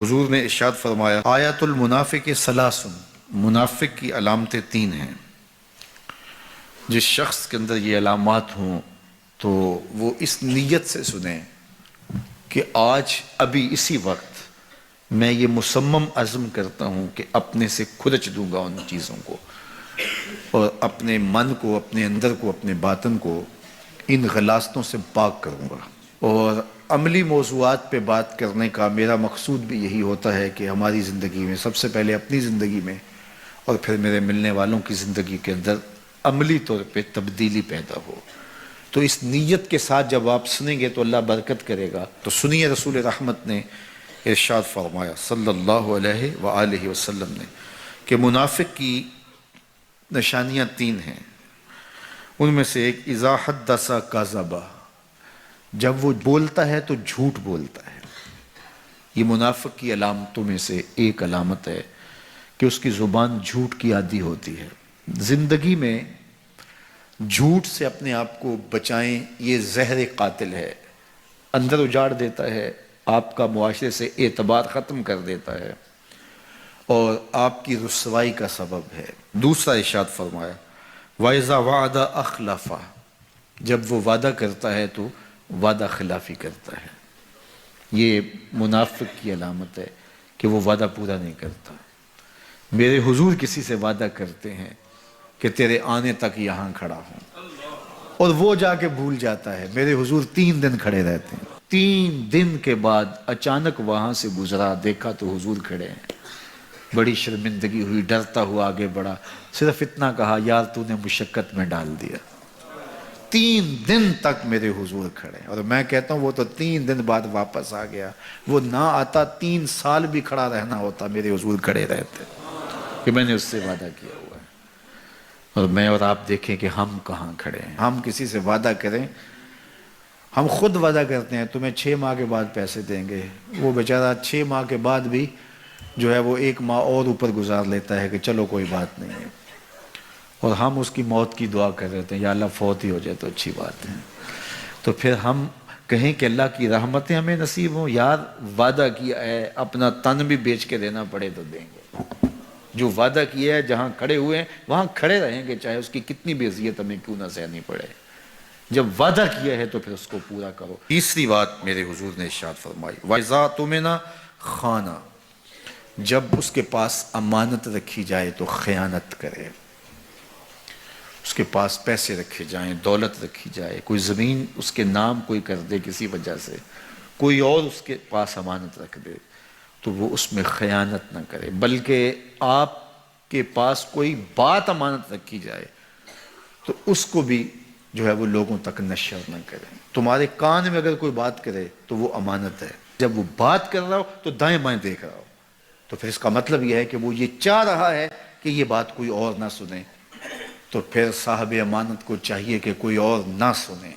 حضور نے ارشاد فرمایا آیت المنافق ثلاثن، منافق کی علامتیں تین ہیں۔ جس شخص کے اندر یہ علامات ہوں تو وہ اس نیت سے سنیں کہ آج ابھی اسی وقت میں یہ مصمم عزم کرتا ہوں کہ اپنے سے کھرچ دوں گا ان چیزوں کو، اور اپنے من کو، اپنے اندر کو، اپنے باطن کو ان غلاظتوں سے پاک کروں گا۔ اور عملی موضوعات پہ بات کرنے کا میرا مقصود بھی یہی ہوتا ہے کہ ہماری زندگی میں، سب سے پہلے اپنی زندگی میں اور پھر میرے ملنے والوں کی زندگی کے اندر عملی طور پہ تبدیلی پیدا ہو۔ تو اس نیت کے ساتھ جب آپ سنیں گے تو اللہ برکت کرے گا۔ تو سنیے رسول رحمت نے ارشاد فرمایا صلی اللہ علیہ وآلہ وسلم نے کہ منافق کی نشانیاں تین ہیں۔ ان میں سے ایک اذا حدث کذب، جب وہ بولتا ہے تو جھوٹ بولتا ہے۔ یہ منافق کی علامتوں میں سے ایک علامت ہے کہ اس کی زبان جھوٹ کی عادی ہوتی ہے۔ زندگی میں جھوٹ سے اپنے آپ کو بچائیں، یہ زہر قاتل ہے، اندر اجاڑ دیتا ہے، آپ کا معاشرے سے اعتبار ختم کر دیتا ہے اور آپ کی رسوائی کا سبب ہے۔ دوسرا ارشاد فرمایا وَإِذَا وَعَدَ أَخْلَفَ، جب وہ وعدہ کرتا ہے تو وعدہ خلافی کرتا ہے۔ یہ منافق کی علامت ہے کہ وہ وعدہ پورا نہیں کرتا۔ میرے حضور کسی سے وعدہ کرتے ہیں کہ تیرے آنے تک یہاں کھڑا ہوں، اور وہ جا کے بھول جاتا ہے۔ میرے حضور 3 دن کھڑے رہتے ہیں، 3 دن کے بعد اچانک وہاں سے گزرا، دیکھا تو حضور کھڑے ہیں۔ بڑی شرمندگی ہوئی، ڈرتا ہوا آگے بڑھا، صرف اتنا کہا یار تو نے مشقت میں ڈال دیا۔ 3 دن تک میرے حضور کھڑے، اور میں کہتا ہوں وہ تو 3 دن بعد واپس آ گیا۔ وہ نہ آتا 3 سال بھی کھڑا رہنا ہوتا، میرے حضور کھڑے رہتے کہ میں نے اس سے وعدہ کیا ہوا ہے۔ اور میں اور آپ دیکھیں کہ ہم کہاں کھڑے ہیں۔ ہم کسی سے وعدہ کریں، ہم خود وعدہ کرتے ہیں تمہیں 6 ماہ کے بعد پیسے دیں گے، وہ بیچارہ 6 ماہ کے بعد بھی جو ہے وہ 1 ماہ اور اوپر گزار لیتا ہے کہ چلو کوئی بات نہیں ہے، اور ہم اس کی موت کی دعا کر رہے ہیں یا اللہ فوت ہی ہو جائے تو اچھی بات ہے۔ تو پھر ہم کہیں کہ اللہ کی رحمتیں ہمیں نصیب ہوں، یار وعدہ کیا ہے اپنا تن بھی بیچ کے دینا پڑے تو دیں گے۔ جو وعدہ کیا ہے جہاں کھڑے ہوئے ہیں وہاں کھڑے رہیں گے، چاہے اس کی کتنی بھی اذیت ہمیں کیوں نہ سہنی پڑے۔ جب وعدہ کیا ہے تو پھر اس کو پورا کرو۔ تیسری بات میرے حضور نے ارشاد فرمائی وَإِذَا اؤْتُمِنَ خَانَ، جب اس کے پاس امانت رکھی جائے تو خیانت کرے۔ اس کے پاس پیسے رکھے جائیں، دولت رکھی جائے، کوئی زمین اس کے نام کوئی کر دے کسی وجہ سے، کوئی اور اس کے پاس امانت رکھ دے تو وہ اس میں خیانت نہ کرے، بلکہ آپ کے پاس کوئی بات امانت رکھی جائے تو اس کو بھی جو ہے وہ لوگوں تک نشر نہ کرے۔ تمہارے کان میں اگر کوئی بات کرے تو وہ امانت ہے، جب وہ بات کر رہا ہو تو دائیں بائیں دیکھ رہا ہو تو پھر اس کا مطلب یہ ہے کہ وہ یہ چاہ رہا ہے کہ یہ بات کوئی اور نہ سنے، تو پھر صاحب امانت کو چاہیے کہ کوئی اور نہ سنے۔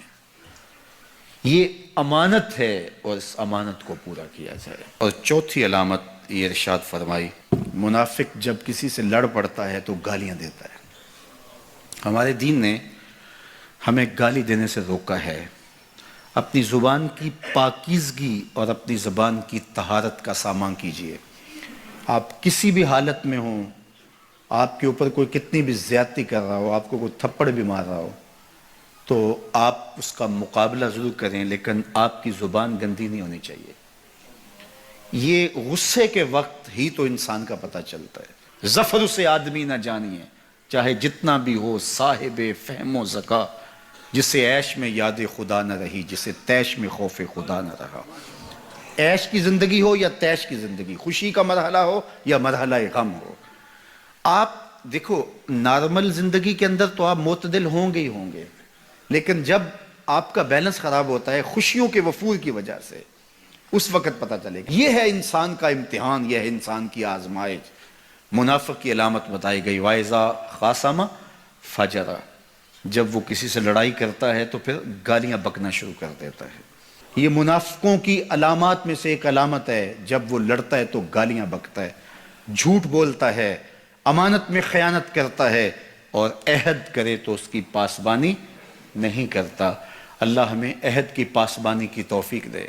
یہ امانت ہے اور اس امانت کو پورا کیا جائے۔ اور چوتھی علامت یہ ارشاد فرمائی منافق جب کسی سے لڑ پڑتا ہے تو گالیاں دیتا ہے۔ ہمارے دین نے ہمیں گالی دینے سے روکا ہے۔ اپنی زبان کی پاکیزگی اور اپنی زبان کی طہارت کا سامان کیجئے۔ آپ کسی بھی حالت میں ہوں، آپ کے اوپر کوئی کتنی بھی زیادتی کر رہا ہو، آپ کو کوئی تھپڑ بھی مار رہا ہو تو آپ اس کا مقابلہ ضرور کریں، لیکن آپ کی زبان گندی نہیں ہونی چاہیے۔ یہ غصے کے وقت ہی تو انسان کا پتہ چلتا ہے۔ ظفر اسے آدمی نہ جانیے چاہے جتنا بھی ہو صاحب فہم و ذکا، جسے عیش میں یاد خدا نہ رہی، جسے تیش میں خوف خدا نہ رہا۔ عیش کی زندگی ہو یا تیش کی زندگی، خوشی کا مرحلہ ہو یا مرحلہ غم ہو، آپ دیکھو نارمل زندگی کے اندر تو آپ معتدل ہوں گے ہی ہوں گے، لیکن جب آپ کا بیلنس خراب ہوتا ہے خوشیوں کے وفور کی وجہ سے، اس وقت پتہ چلے گا۔ یہ ہے انسان کا امتحان، یہ ہے انسان کی آزمائش۔ منافق کی علامت بتائی گئی وَإِذَا خَاصَمَ فَجَرَ، جب وہ کسی سے لڑائی کرتا ہے تو پھر گالیاں بکنا شروع کر دیتا ہے۔ یہ منافقوں کی علامات میں سے ایک علامت ہے، جب وہ لڑتا ہے تو گالیاں بکتا ہے، جھوٹ بولتا ہے، امانت میں خیانت کرتا ہے، اور عہد کرے تو اس کی پاسبانی نہیں کرتا۔ اللہ ہمیں عہد کی پاسبانی کی توفیق دے۔